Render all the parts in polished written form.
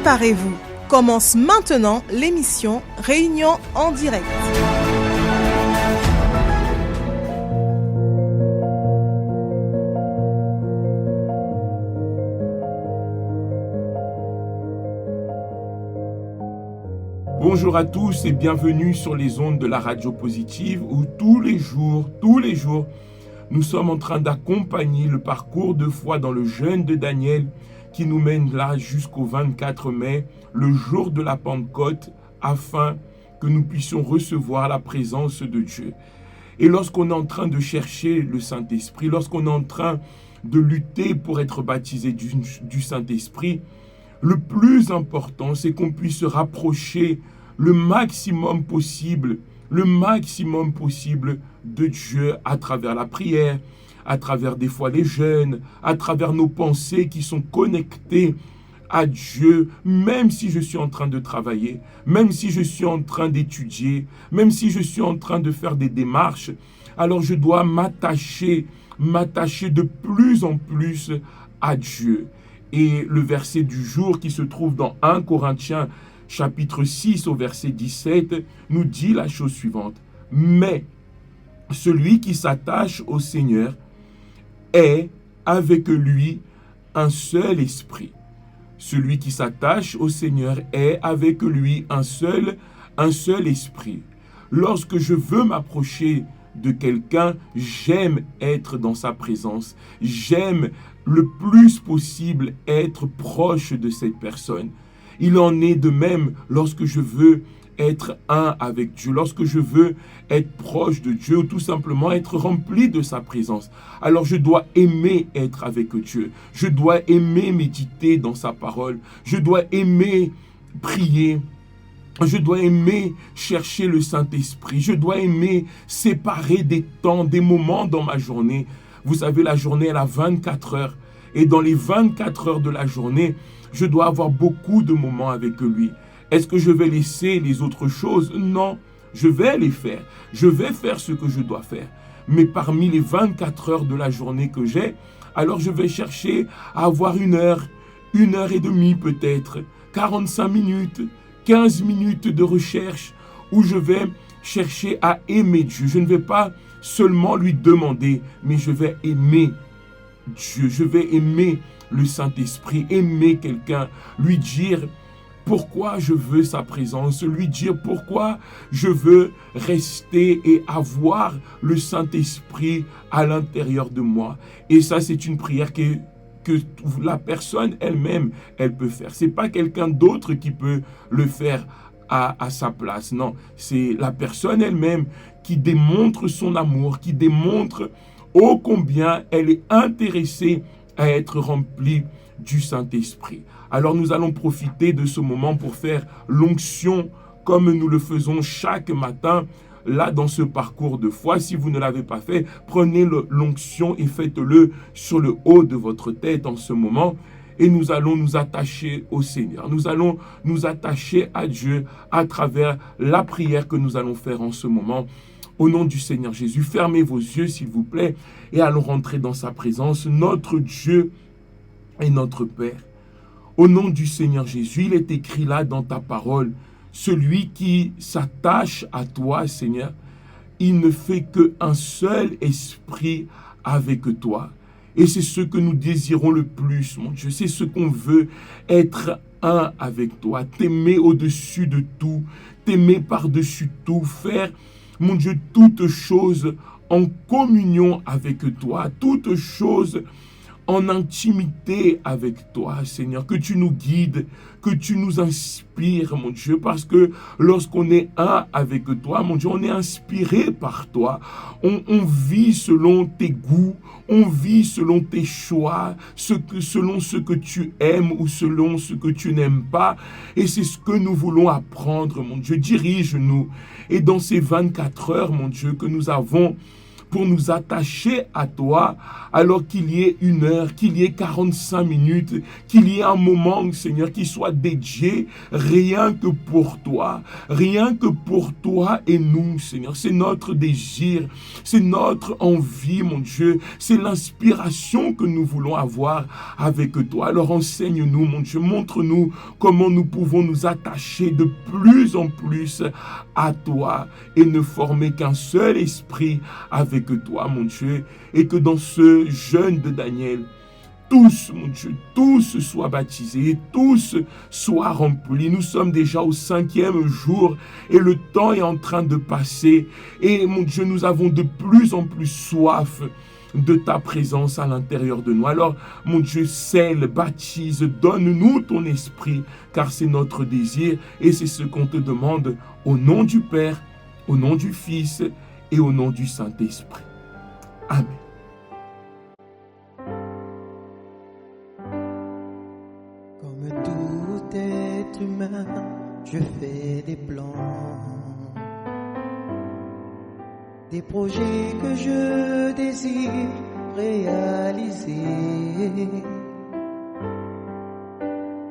Préparez-vous. Commence maintenant l'émission Réunion en direct. Bonjour à tous et bienvenue sur les ondes de la radio positive où tous les jours, nous sommes en train d'accompagner le parcours de foi dans le jeûne de Daniel qui nous mène là jusqu'au 24 mai, le jour de la Pentecôte, afin que nous puissions recevoir la présence de Dieu. Et lorsqu'on est en train de chercher le Saint-Esprit, lorsqu'on est en train de lutter pour être baptisé du Saint-Esprit, le plus important, c'est qu'on puisse se rapprocher le maximum possible de Dieu à travers la prière, à travers des fois les jeûnes, à travers nos pensées qui sont connectées à Dieu, même si je suis en train de travailler, même si je suis en train d'étudier, même si je suis en train de faire des démarches, alors je dois m'attacher de plus en plus à Dieu. Et le verset du jour qui se trouve dans 1 Corinthiens chapitre 6 au verset 17 nous dit la chose suivante. Mais celui qui s'attache au Seigneur est avec lui un seul esprit. Celui qui s'attache au Seigneur est avec lui un seul esprit. Lorsque je veux m'approcher de quelqu'un, j'aime être dans sa présence. J'aime le plus possible être proche de cette personne. Il en est de même lorsque je veux être un avec Dieu, lorsque je veux être proche de Dieu ou tout simplement être rempli de sa présence. Alors je dois aimer être avec Dieu. Je dois aimer méditer dans sa parole. Je dois aimer prier. Je dois aimer chercher le Saint-Esprit. Je dois aimer séparer des temps, des moments dans ma journée. Vous savez, la journée, elle a 24 heures. Et dans les 24 heures de la journée, je dois avoir beaucoup de moments avec lui. Est-ce que je vais laisser les autres choses? Non, je vais les faire. Je vais faire ce que je dois faire. Mais parmi les 24 heures de la journée que j'ai, alors je vais chercher à avoir une heure et demie peut-être, 45 minutes, 15 minutes de recherche où je vais chercher à aimer Dieu. Je ne vais pas seulement lui demander, mais je vais aimer Dieu. Je vais aimer le Saint-Esprit, aimer quelqu'un, lui dire pourquoi je veux sa présence, lui dire pourquoi je veux rester et avoir le Saint-Esprit à l'intérieur de moi. Et ça, c'est une prière que la personne elle-même, elle peut faire. C'est pas quelqu'un d'autre qui peut le faire à sa place. Non, c'est la personne elle-même qui démontre son amour, qui démontre ô combien elle est intéressée à être remplie du Saint-Esprit. Alors nous allons profiter de ce moment pour faire l'onction comme nous le faisons chaque matin là dans ce parcours de foi. Si vous ne l'avez pas fait, prenez l'onction et faites-le sur le haut de votre tête en ce moment. Et nous allons nous attacher au Seigneur. Nous allons nous attacher à Dieu à travers la prière que nous allons faire en ce moment. Au nom du Seigneur Jésus, fermez vos yeux s'il vous plaît et allons rentrer dans sa présence, notre Dieu et notre Père. Au nom du Seigneur Jésus, il est écrit là dans ta parole, celui qui s'attache à toi, Seigneur, il ne fait qu'un seul esprit avec toi. Et c'est ce que nous désirons le plus, mon Dieu. C'est ce qu'on veut, être un avec toi, t'aimer au-dessus de tout, t'aimer par-dessus tout, faire, mon Dieu, toutes choses en communion avec toi, toutes choses en intimité avec toi, Seigneur, que tu nous guides, que tu nous inspires, mon Dieu, parce que lorsqu'on est un avec toi, mon Dieu, on est inspiré par toi. On vit selon tes goûts, on vit selon tes choix, selon ce que tu aimes ou selon ce que tu n'aimes pas. Et c'est ce que nous voulons apprendre, mon Dieu. Dirige-nous. Et dans ces 24 heures, mon Dieu, que nous avons pour nous attacher à toi, alors qu'il y ait 1 heure, qu'il y ait 45 minutes, qu'il y ait un moment, Seigneur, qui soit dédié rien que pour toi et nous, Seigneur. C'est notre désir, c'est notre envie, mon Dieu, c'est l'inspiration que nous voulons avoir avec toi. Alors enseigne-nous, mon Dieu, montre-nous comment nous pouvons nous attacher de plus en plus à toi et ne former qu'un seul esprit avec toi, mon Dieu, et que dans ce jeûne de Daniel, tous, mon Dieu, tous soient baptisés, tous soient remplis. Nous sommes déjà au 5e jour et le temps est en train de passer. Et mon Dieu, nous avons de plus en plus soif de ta présence à l'intérieur de nous. Alors, mon Dieu, scelle, baptise, donne-nous ton esprit, car c'est notre désir et c'est ce qu'on te demande au nom du Père, au nom du Fils et au nom du Saint-Esprit. Amen. Comme tout être humain, je fais des plans, des projets que je désire réaliser.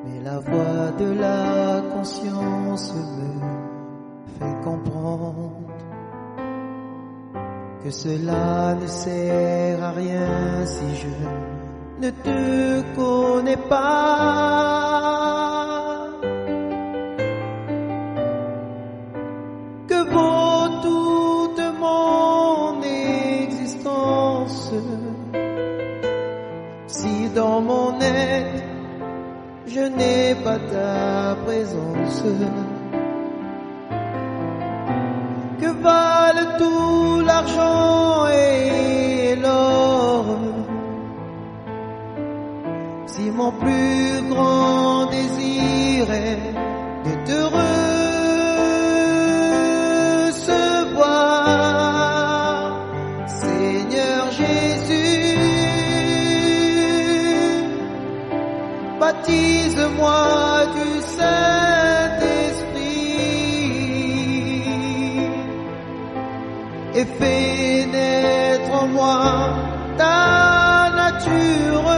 Mais la voix de la conscience me fait comprendre que cela ne sert à rien si je ne te connais pas. Que vaut toute mon existence si dans mon être je n'ai pas ta présence? Que valent tout l'argent et l'or si mon plus grand désir est de te recevoir, Seigneur Jésus? Baptise-moi du Saint-Esprit et fais naître en moi ta nature,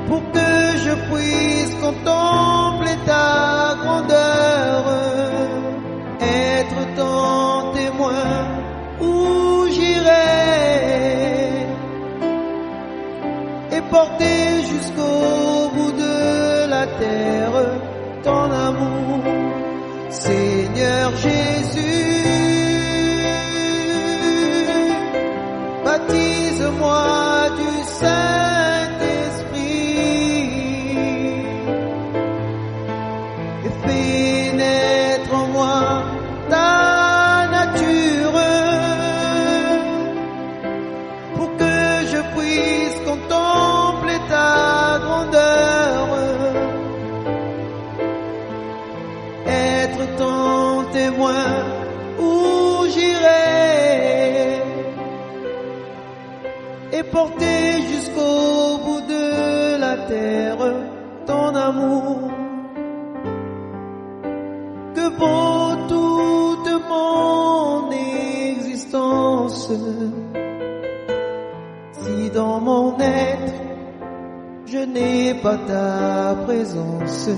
pour que je puisse contempler ta grandeur, être ton témoin où j'irai et porter jusqu'au bout de la terre ton amour, Seigneur Jésus. Baptise-moi du Saint-Esprit et fais naître en moi ta nature, pour que je puisse contempler ta grandeur, être ton témoin où j'irai et porter jusqu'au bout de la terre ton amour. Que vaut toute mon existence si dans mon être je n'ai pas ta présence?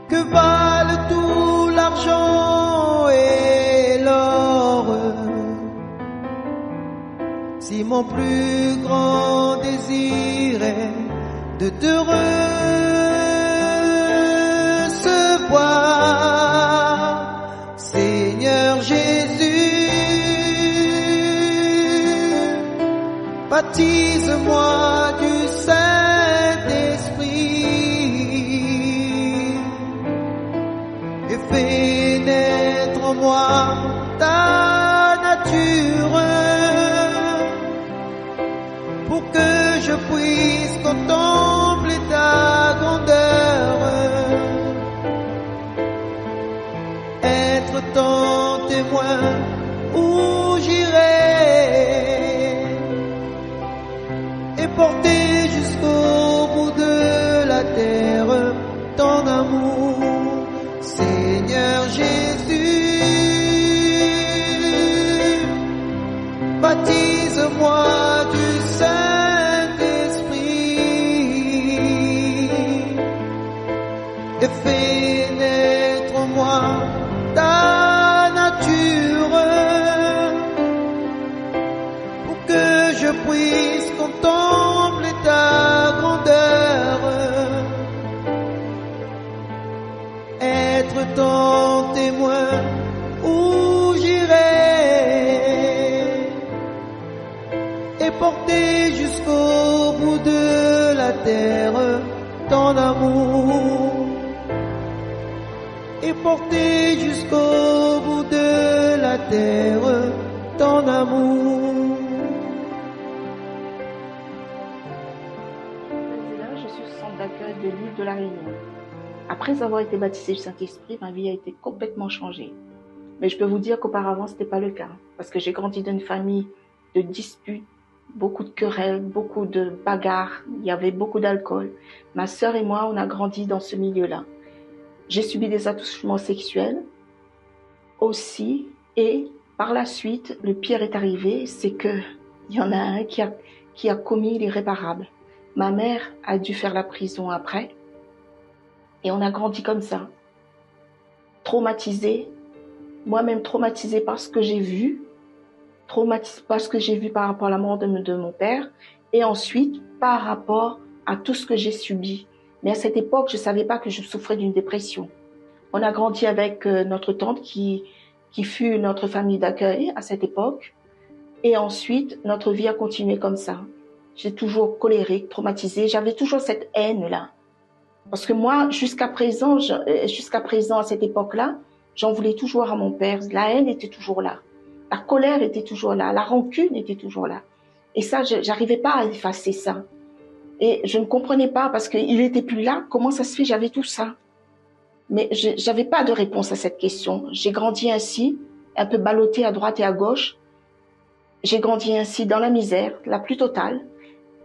Que valent tout l'argent et l'or si mon plus grand désir est de te recevoir, Seigneur Jésus? Baptise-moi du Saint-Esprit et fais naître en moi ta nature, pour que je puisse contempler ta grandeur, être ton témoin où j'irai et porter jusqu'au bout de la terre ton amour, Seigneur Jésus. porter jusqu'au bout de la terre ton amour, et porter jusqu'au bout de la terre ton amour. Je suis au centre d'accueil de l'île de la Réunion. Après avoir été baptisée du Saint-Esprit, ma vie a été complètement changée. Mais je peux vous dire qu'auparavant, ce n'était pas le cas. Parce que j'ai grandi dans une famille de disputes, beaucoup de querelles, beaucoup de bagarres. Il y avait beaucoup d'alcool. Ma sœur et moi, on a grandi dans ce milieu-là. J'ai subi des attouchements sexuels aussi. Et par la suite, le pire est arrivé, c'est qu'il y en a un qui a commis l'irréparable. Ma mère a dû faire la prison après. Et on a grandi comme ça. Traumatisés. Moi-même traumatisée par ce que j'ai vu. Traumatisée par ce que j'ai vu par rapport à la mort de mon père. Et ensuite, par rapport à tout ce que j'ai subi. Mais à cette époque, je ne savais pas que je souffrais d'une dépression. On a grandi avec notre tante qui fut notre famille d'accueil à cette époque. Et ensuite, notre vie a continué comme ça. J'étais toujours colérique, traumatisée. J'avais toujours cette haine-là. Parce que moi, jusqu'à présent, à cette époque-là, j'en voulais toujours à mon père. La haine était toujours là. La colère était toujours là. La rancune était toujours là. Et ça, j'arrivais pas à effacer ça. Et je ne comprenais pas parce qu'il était plus là. Comment ça se fait? J'avais tout ça. Mais j'avais pas de réponse à cette question. J'ai grandi ainsi, un peu ballottée à droite et à gauche. J'ai grandi ainsi dans la misère, la plus totale.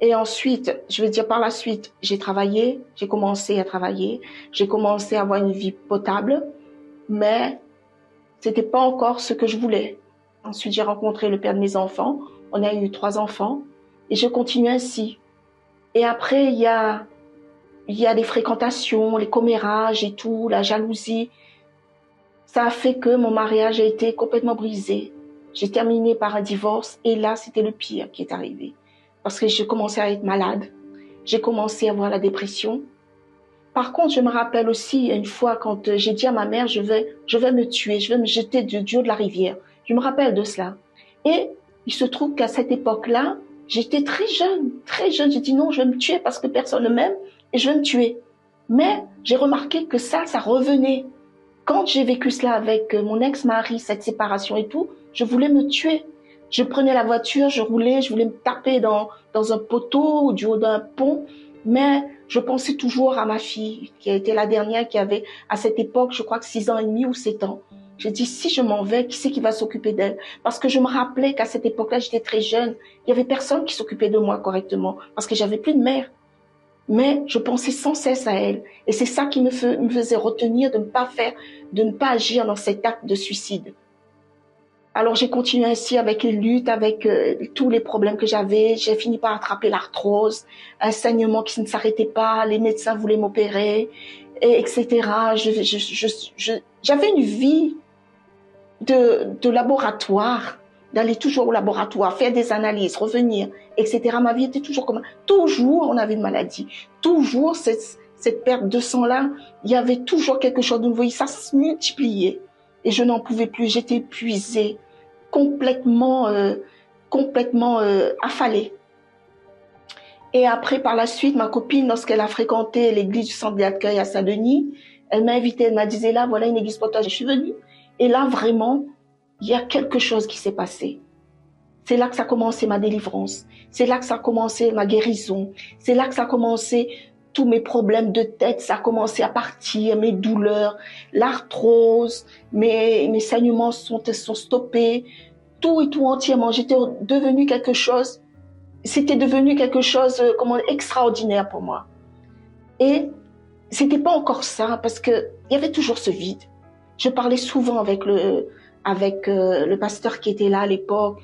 Et ensuite, je veux dire par la suite, j'ai commencé à travailler, j'ai commencé à avoir une vie potable, mais c'était pas encore ce que je voulais. Ensuite, j'ai rencontré le père de mes enfants, on a eu 3 enfants, et je continue ainsi. Et après, il y a les fréquentations, les commérages et tout, la jalousie. Ça a fait que mon mariage a été complètement brisé. J'ai terminé par un divorce, et là, c'était le pire qui est arrivé. Parce que j'ai commencé à être malade. J'ai commencé à avoir la dépression. Par contre, je me rappelle aussi une fois quand j'ai dit à ma mère, je vais me tuer, je vais me jeter du haut de la rivière. Je me rappelle de cela. Et il se trouve qu'à cette époque-là, j'étais très jeune. J'ai dit non, je vais me tuer parce que personne ne m'aime et je vais me tuer. Mais j'ai remarqué que ça revenait. Quand j'ai vécu cela avec mon ex-mari, cette séparation et tout, je voulais me tuer. Je prenais la voiture, je roulais, je voulais me taper dans un poteau ou du haut d'un pont, mais je pensais toujours à ma fille, qui a été la dernière, qui avait, à cette époque, je crois que 6 ans et demi ou 7 ans. J'ai dit, si je m'en vais, qui c'est qui va s'occuper d'elle? Parce que je me rappelais qu'à cette époque-là, j'étais très jeune, il y avait personne qui s'occupait de moi correctement, parce que j'avais plus de mère. Mais je pensais sans cesse à elle. Et c'est ça qui me faisait retenir de ne pas agir dans cet acte de suicide. Alors j'ai continué ainsi avec les luttes, avec tous les problèmes que j'avais. J'ai fini par attraper l'arthrose, un saignement qui ne s'arrêtait pas, les médecins voulaient m'opérer, etc. J'avais une vie de laboratoire, d'aller toujours au laboratoire, faire des analyses, revenir, etc. Ma vie était toujours comme ça. Toujours on avait une maladie. Toujours cette perte de sang-là, il y avait toujours quelque chose de nouveau. Ça se multipliait. Et je n'en pouvais plus, j'étais épuisée, complètement affalée. Et après, par la suite, ma copine, lorsqu'elle a fréquenté l'église du centre d'accueil à Saint-Denis, elle m'a invitée, elle m'a dit, là, voilà une église pour toi. Je suis venue. Et là, vraiment, il y a quelque chose qui s'est passé. C'est là que ça a commencé ma délivrance. C'est là que ça a commencé ma guérison. C'est là que ça a commencé tous mes problèmes de tête, ça a commencé à partir, mes douleurs, l'arthrose, mes saignements sont stoppés, tout et tout entièrement. J'étais devenue quelque chose, c'était devenu quelque chose extraordinaire pour moi. Et c'était pas encore ça, parce que il y avait toujours ce vide. Je parlais souvent avec le pasteur qui était là à l'époque.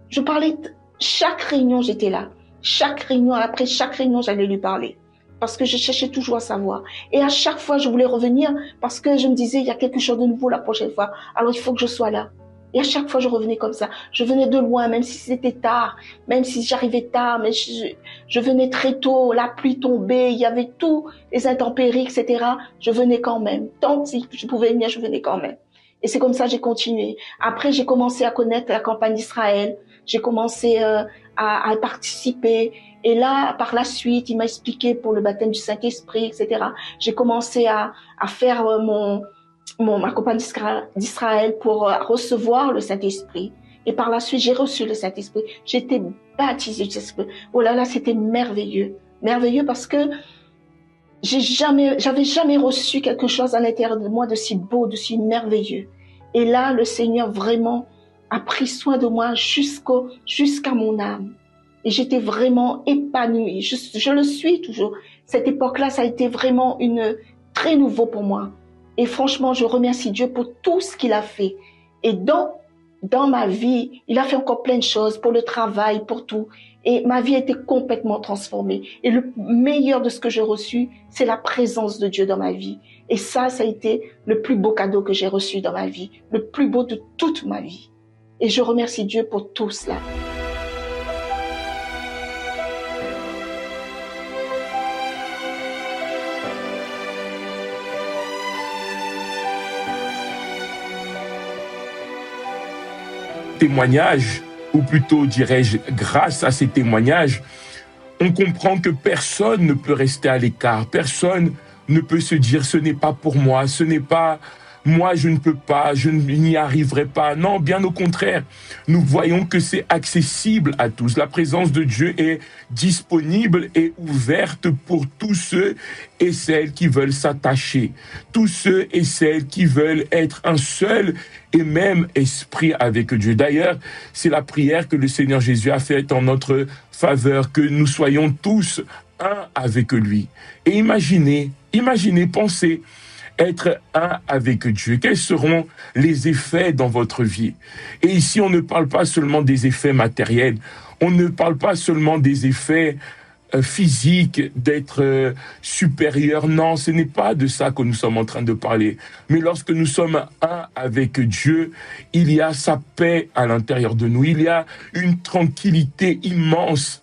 Je parlais, chaque réunion j'étais là. Chaque réunion, après chaque réunion, j'allais lui parler. Parce que je cherchais toujours à savoir. Et à chaque fois, je voulais revenir parce que je me disais, il y a quelque chose de nouveau la prochaine fois. Alors, il faut que je sois là. Et à chaque fois, je revenais comme ça. Je venais de loin, même si c'était tard, même si j'arrivais tard, mais je venais très tôt, la pluie tombait, il y avait tous les intempéries, etc. Je venais quand même. Tant que je pouvais venir, je venais quand même. Et c'est comme ça que j'ai continué. Après, j'ai commencé à connaître la campagne d'Israël. J'ai commencé à participer. Et là, par la suite, il m'a expliqué pour le baptême du Saint-Esprit, etc. J'ai commencé à faire ma campagne d'Israël pour recevoir le Saint-Esprit. Et par la suite, j'ai reçu le Saint-Esprit. J'ai été baptisée du Saint-Esprit. Oh là là, c'était merveilleux. Merveilleux parce que j'avais jamais reçu quelque chose à l'intérieur de moi de si beau, de si merveilleux. Et là, le Seigneur vraiment a pris soin de moi jusqu'à mon âme. Et j'étais vraiment épanouie. Je le suis toujours. Cette époque-là, ça a été vraiment très nouveau pour moi. Et franchement, je remercie Dieu pour tout ce qu'il a fait. Et dans ma vie, il a fait encore plein de choses pour le travail, pour tout. Et ma vie a été complètement transformée. Et le meilleur de ce que j'ai reçu, c'est la présence de Dieu dans ma vie. Et ça a été le plus beau cadeau que j'ai reçu dans ma vie. Le plus beau de toute ma vie. Et je remercie Dieu pour tout cela. Témoignages, ou plutôt dirais-je grâce à ces témoignages, on comprend que personne ne peut rester à l'écart, personne ne peut se dire ce n'est pas pour moi, ce n'est pas moi, je ne peux pas, je n'y arriverai pas. Non, bien au contraire, nous voyons que c'est accessible à tous. La présence de Dieu est disponible et ouverte pour tous ceux et celles qui veulent s'attacher, tous ceux et celles qui veulent être un seul et même esprit avec Dieu. D'ailleurs, c'est la prière que le Seigneur Jésus a faite en notre faveur, que nous soyons tous un avec lui. Et imaginez, pensez, être un avec Dieu. Quels seront les effets dans votre vie? Et ici, on ne parle pas seulement des effets matériels, on ne parle pas seulement des effets physiques, d'être supérieur. Non, ce n'est pas de ça que nous sommes en train de parler. Mais lorsque nous sommes un avec Dieu, il y a sa paix à l'intérieur de nous. Il y a une tranquillité immense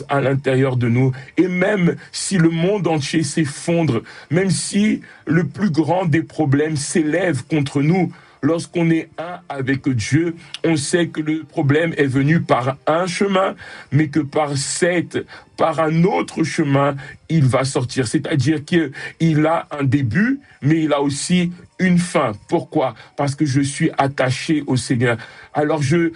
à l'intérieur de nous. Et même si le monde entier s'effondre, même si le plus grand des problèmes s'élève contre nous, lorsqu'on est un avec Dieu, on sait que le problème est venu par un chemin, mais que par un autre chemin, il va sortir. C'est-à-dire qu'il a un début, mais il a aussi une fin. Pourquoi? Parce que je suis attaché au Seigneur. Alors je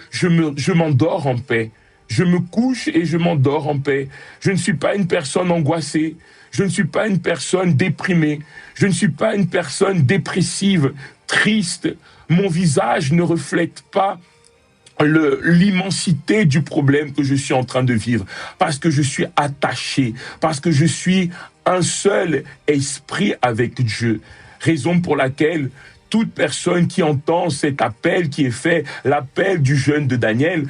m'endors en paix. Je me couche et je m'endors en paix. Je ne suis pas une personne angoissée. Je ne suis pas une personne déprimée. Je ne suis pas une personne dépressive, triste. Mon visage ne reflète pas l'immensité du problème que je suis en train de vivre. Parce que je suis attaché. Parce que je suis un seul esprit avec Dieu. Raison pour laquelle toute personne qui entend cet appel qui est fait, l'appel du jeûne de Daniel,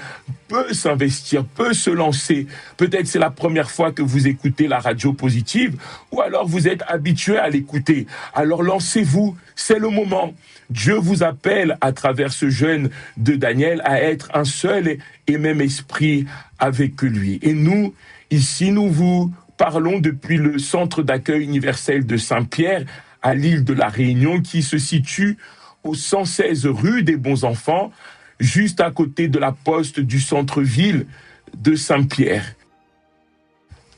peut s'investir, peut se lancer. Peut-être c'est la première fois que vous écoutez la radio positive, ou alors vous êtes habitué à l'écouter. Alors lancez-vous, c'est le moment. Dieu vous appelle à travers ce jeûne de Daniel à être un seul et même esprit avec lui. Et nous, ici, nous vous parlons depuis le centre d'accueil universel de Saint-Pierre, à l'île de la Réunion, qui se situe au 116 rue des Bons Enfants, juste à côté de la poste du centre-ville de Saint-Pierre.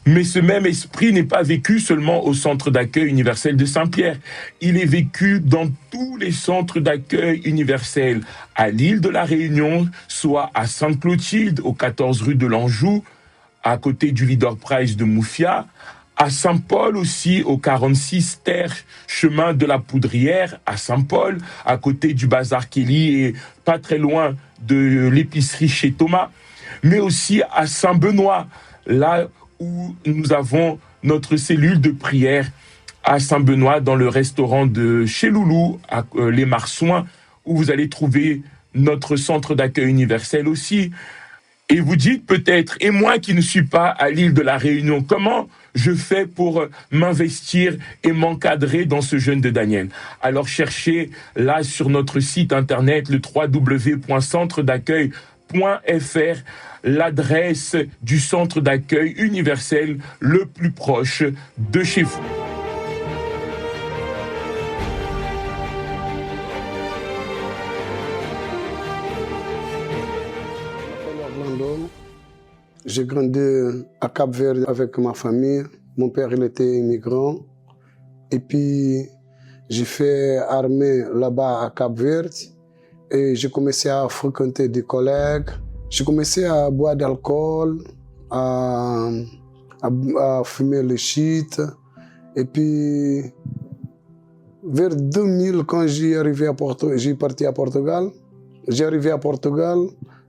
Mais ce même esprit n'est pas vécu seulement au centre d'accueil universel de Saint-Pierre. Il est vécu dans tous les centres d'accueil universels, à l'île de la Réunion, soit à Sainte-Clotilde, au 14 rue de l'Anjou, à côté du Leader Price de Moufia, à Saint-Paul aussi, au 46 terre, chemin de la Poudrière, à Saint-Paul, à côté du Bazar Kelly et pas très loin de l'épicerie chez Thomas, mais aussi à Saint-Benoît, là où nous avons notre cellule de prière, à Saint-Benoît, dans le restaurant de chez Loulou, à Les Marsouins, où vous allez trouver notre centre d'accueil universel aussi. Et vous dites peut-être, et moi qui ne suis pas à l'île de la Réunion, comment je fais pour m'investir et m'encadrer dans ce jeûne de Daniel? Alors cherchez là sur notre site internet, le www.centredaccueil.fr, l'adresse du centre d'accueil universel le plus proche de chez vous. J'ai grandi à Cap-Vert avec ma famille. Mon père, il était immigrant. Et puis, j'ai fait armée là-bas à Cap-Vert. Et j'ai commencé à fréquenter des collègues. J'ai commencé à boire d'alcool, à fumer le shit. Et puis, vers 2000, quand j'ai parti à Portugal, j'ai arrivé à Portugal,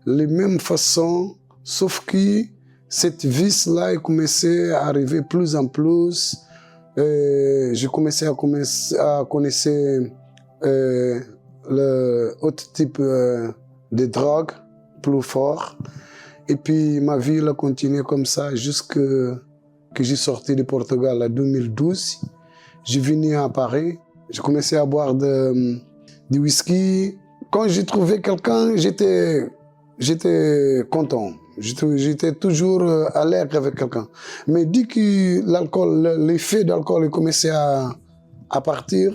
les mêmes façons, sauf que cette vice-là commençait à arriver plus en plus. J'ai commencé à connaître l'autre type de drogue, plus fort. Et puis ma vie a continué comme ça jusqu'à que j'ai sorti de Portugal en 2012. J'ai venu à Paris, j'ai commencé à boire du whisky. Quand j'ai trouvé quelqu'un, j'étais content. J'étais toujours à l'air avec quelqu'un. Mais dès que l'effet d'alcool commençait à partir,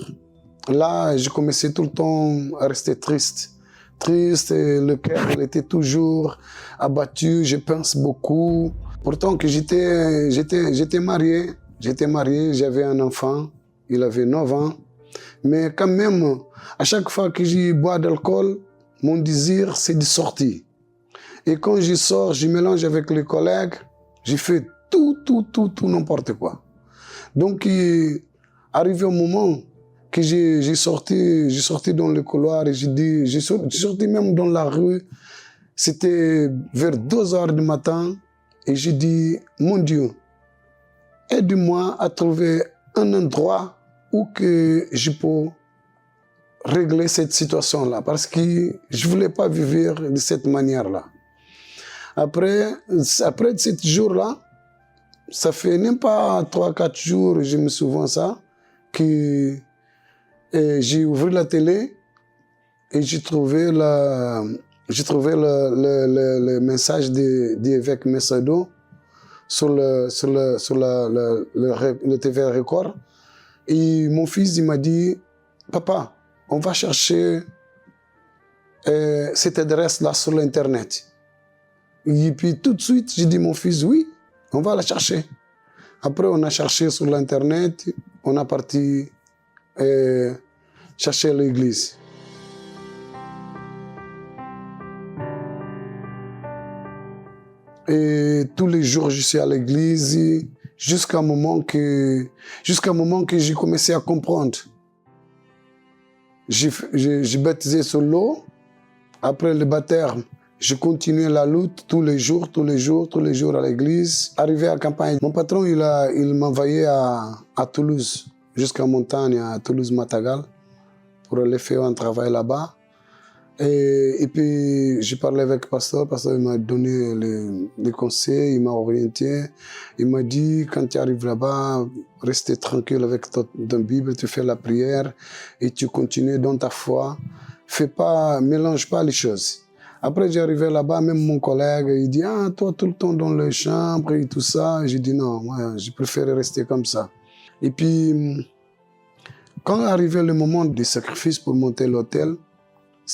là, j'ai commencé tout le temps à rester triste. Triste, et le cœur il était toujours abattu, je pense beaucoup. Pourtant que j'étais marié, j'avais un enfant, il avait 9 ans. Mais quand même, à chaque fois que je bois d'alcool, mon désir, c'est de sortir. Et quand je sors, je mélange avec les collègues, je fais tout, n'importe quoi. Donc, arrivé au moment que j'ai sorti dans le couloir et j'ai sorti même dans la rue, c'était vers 2 heures du matin, et j'ai dit, mon Dieu, aide-moi à trouver un endroit où que je peux régler cette situation-là, parce que je ne voulais pas vivre de cette manière-là. Après 7 jours-là, ça fait même pas 3-4 jours, je me souviens ça, que j'ai ouvert la télé et j'ai trouvé le message de l'évêque Messado sur le TV Record. Et mon fils, il m'a dit, papa, on va chercher cette adresse-là sur l'Internet. Et puis tout de suite, j'ai dit, mon fils, oui, on va la chercher. Après, on a cherché sur l'Internet, on a parti chercher l'église. Et tous les jours, je suis à l'église jusqu'à un moment que j'ai commencé à comprendre. J'ai baptisé sur l'eau. Après le baptême, j'ai continué la lutte tous les jours à l'église. Arrivé à campagne, mon patron, il m'a envoyé à Toulouse, jusqu'à montagne, à Toulouse-Matagal, pour aller faire un travail là-bas. Et puis, j'ai parlé avec le pasteur il m'a donné les conseils, il m'a orienté. Il m'a dit, quand tu arrives là-bas, reste tranquille avec ton Bible, tu fais la prière et tu continues dans ta foi. Mélange pas les choses. Après, j'ai arrivé là-bas, même mon collègue, il dit, ah, toi, tout le temps dans les chambres et tout ça. J'ai dit, non, moi, je préfère rester comme ça. Et puis, quand arrivait le moment du sacrifice pour monter l'autel,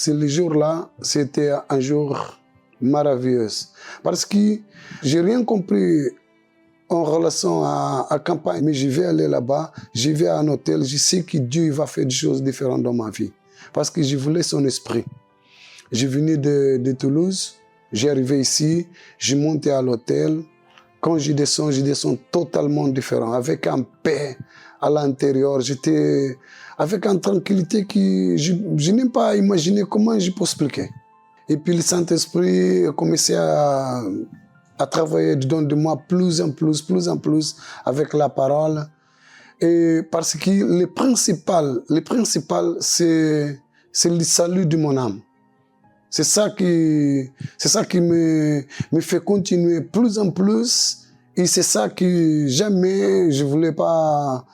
le jour-là, c'était un jour merveilleux. Parce que j'ai rien compris en relation à campagne, mais je vais aller là-bas, je vais à un hôtel, je sais que Dieu va faire des choses différentes dans ma vie. Parce que je voulais son esprit. Je venais de Toulouse, j'ai arrivé ici, j'ai monté à l'hôtel. Quand je descends totalement différent, avec un paix à l'intérieur. J'étais avec une tranquillité que je n'ai pas imaginé comment je peux expliquer. Et puis le Saint-Esprit a commencé à travailler dedans de moi plus en plus avec la parole. Et parce que le principal, c'est le salut de mon âme. C'est ça qui me fait continuer plus en plus. Et c'est ça que jamais je voulais pas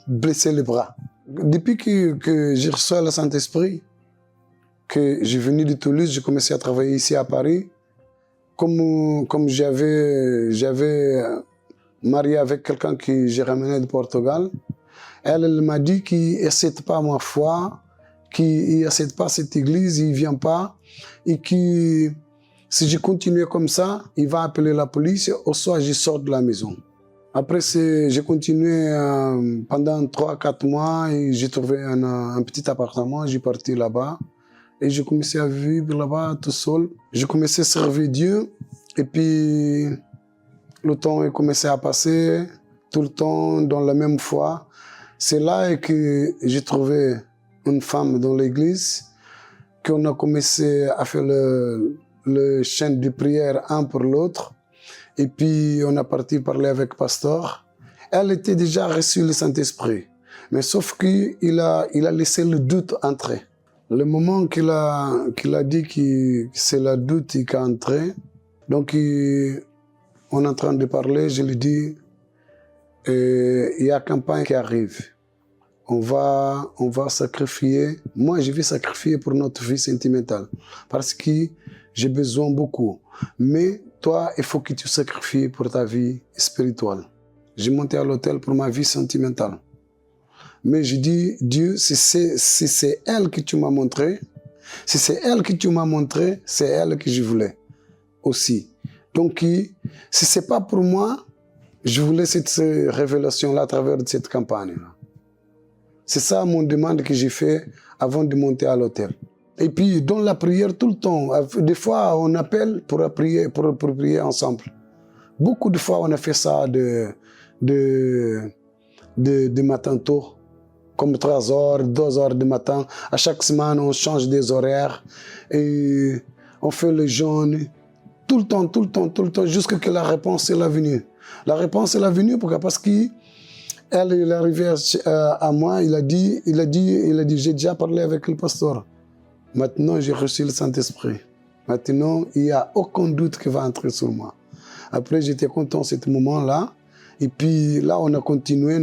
blesser les bras. Depuis que j'ai reçu le Saint-Esprit, que j'ai venu de Toulouse, j'ai commencé à travailler ici à Paris. Comme j'avais marié avec quelqu'un que j'ai ramené de Portugal, elle m'a dit qu'il n'accepte pas ma foi, qu'il n'accepte pas cette église, il ne vient pas, et qu'il Si je continue comme ça, il va appeler la police, ou soit je sors de la maison. Après, j'ai continué pendant 3-4 mois et j'ai trouvé un petit appartement. J'ai parti là-bas et j'ai commencé à vivre là-bas tout seul. J'ai commencé à servir Dieu et puis le temps a commencé à passer, tout le temps dans la même foi. C'est là que j'ai trouvé une femme dans l'église, qu'on a commencé à faire le chant de prière un pour l'autre. Et puis, on a parti parler avec le pasteur. Elle était déjà reçue le Saint-Esprit. Mais sauf qu'il a laissé le doute entrer. Le moment qu'il a dit que c'est le doute qui est entré, donc on est en train de parler, je lui dis, il y a une campagne qui arrive. On va sacrifier. Moi, je vais sacrifier pour notre vie sentimentale. Parce que j'ai besoin beaucoup. Mais toi, il faut que tu sacrifies pour ta vie spirituelle. J'ai monté à l'hôtel pour ma vie sentimentale. Mais je dis, Dieu, si c'est elle que tu m'as montré, si c'est elle que tu m'as montré, c'est elle que je voulais aussi. Donc, si ce n'est pas pour moi, je voulais cette révélation-là à travers cette campagne-là. C'est ça mon demande que j'ai fait avant de monter à l'hôtel. Et puis, dans la prière, tout le temps, des fois, on appelle pour prier ensemble. Beaucoup de fois, on a fait ça de matin tôt, comme 3h, 2h du matin. À chaque semaine, on change des horaires et on fait le jeûne. Tout le temps, jusqu'à que la réponse est venue. La réponse est venue parce qu'il est arrivé à moi, il a dit, j'ai déjà parlé avec le pasteur. Maintenant, j'ai reçu le Saint-Esprit. Maintenant, il n'y a aucun doute qui va entrer sur moi. Après, j'étais content de ce moment-là. Et puis là, on a continué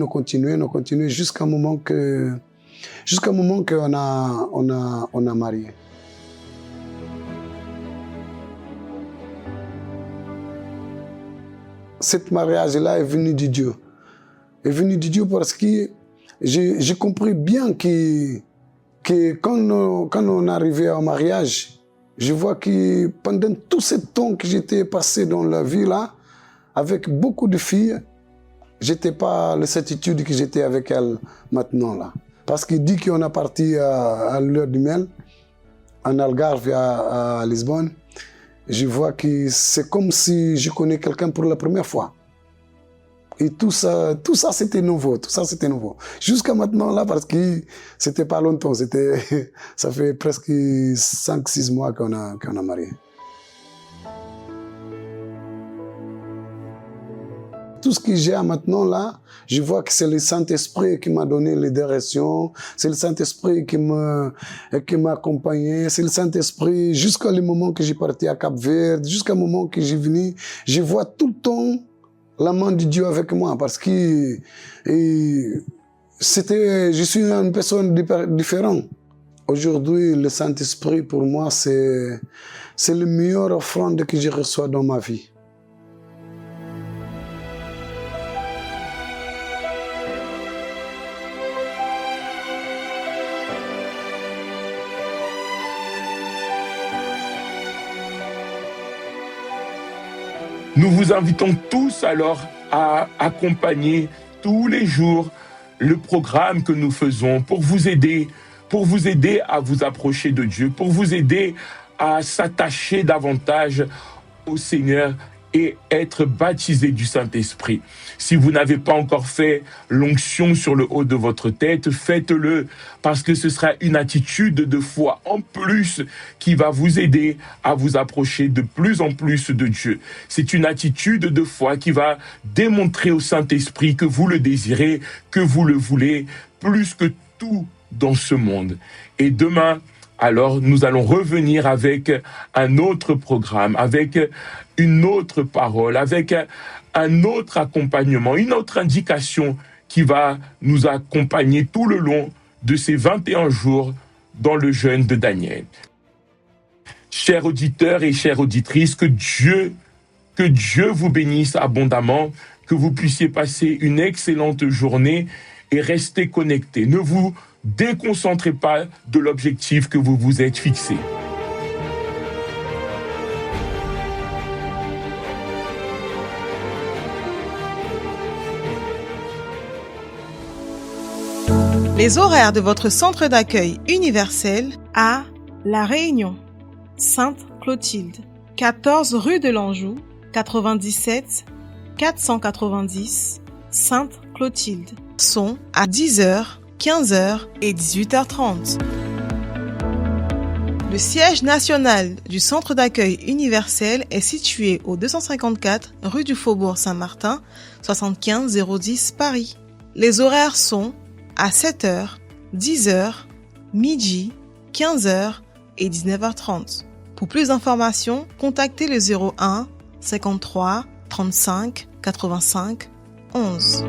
jusqu'à un moment qu'on a marié. Cet mariage-là est venu de Dieu. Est venu de Dieu parce que j'ai compris bien que quand on arrivait au mariage, je vois que pendant tout ce temps que j'étais passé dans la vie là, avec beaucoup de filles, j'étais pas la certitude que j'étais avec elle maintenant là. Parce qu'il dit qu'on est parti à l'heure du Mel, en Algarve à Lisbonne. Je vois que c'est comme si je connais quelqu'un pour la première fois. Et tout ça c'était nouveau, Jusqu'à maintenant là, parce que c'était pas longtemps, ça fait presque 5-6 mois qu'on a marié. Tout ce que j'ai maintenant là, je vois que c'est le Saint-Esprit qui m'a donné les directions, c'est le Saint-Esprit qui m'a accompagné, c'est le Saint-Esprit jusqu'au moment que j'ai parti à Cap-Vert, jusqu'au moment que j'ai venu, je vois tout le temps la main de Dieu avec moi parce que je suis une personne différente. Aujourd'hui, le Saint-Esprit pour moi, c'est la meilleure offrande que je reçois dans ma vie. Nous vous invitons tous alors à accompagner tous les jours le programme que nous faisons pour vous aider à vous approcher de Dieu, pour vous aider à s'attacher davantage au Seigneur et être baptisé du Saint-Esprit. Si vous n'avez pas encore fait l'onction sur le haut de votre tête, faites-le parce que ce sera une attitude de foi en plus qui va vous aider à vous approcher de plus en plus de Dieu. C'est une attitude de foi qui va démontrer au Saint-Esprit que vous le désirez, que vous le voulez, plus que tout dans ce monde. Et demain, alors, nous allons revenir avec un autre programme, avec une autre parole, avec un autre accompagnement, une autre indication qui va nous accompagner tout le long de ces 21 jours dans le jeûne de Daniel. Chers auditeurs et chères auditrices, que Dieu vous bénisse abondamment, que vous puissiez passer une excellente journée et rester connectés. Ne vous déconcentrez pas de l'objectif que vous vous êtes fixé. Les horaires de votre centre d'accueil universel à La Réunion, Sainte-Clotilde, 14 rue de l'Anjou, 97 490 Sainte-Clotilde, sont à 10h, 15h et 18h30. Le siège national du centre d'accueil universel est situé au 254 rue du Faubourg Saint-Martin, 75 010 Paris. Les horaires sont à 7h, 10h, midi, 15h et 19h30. Pour plus d'informations, contactez le 01 53 35 85 11.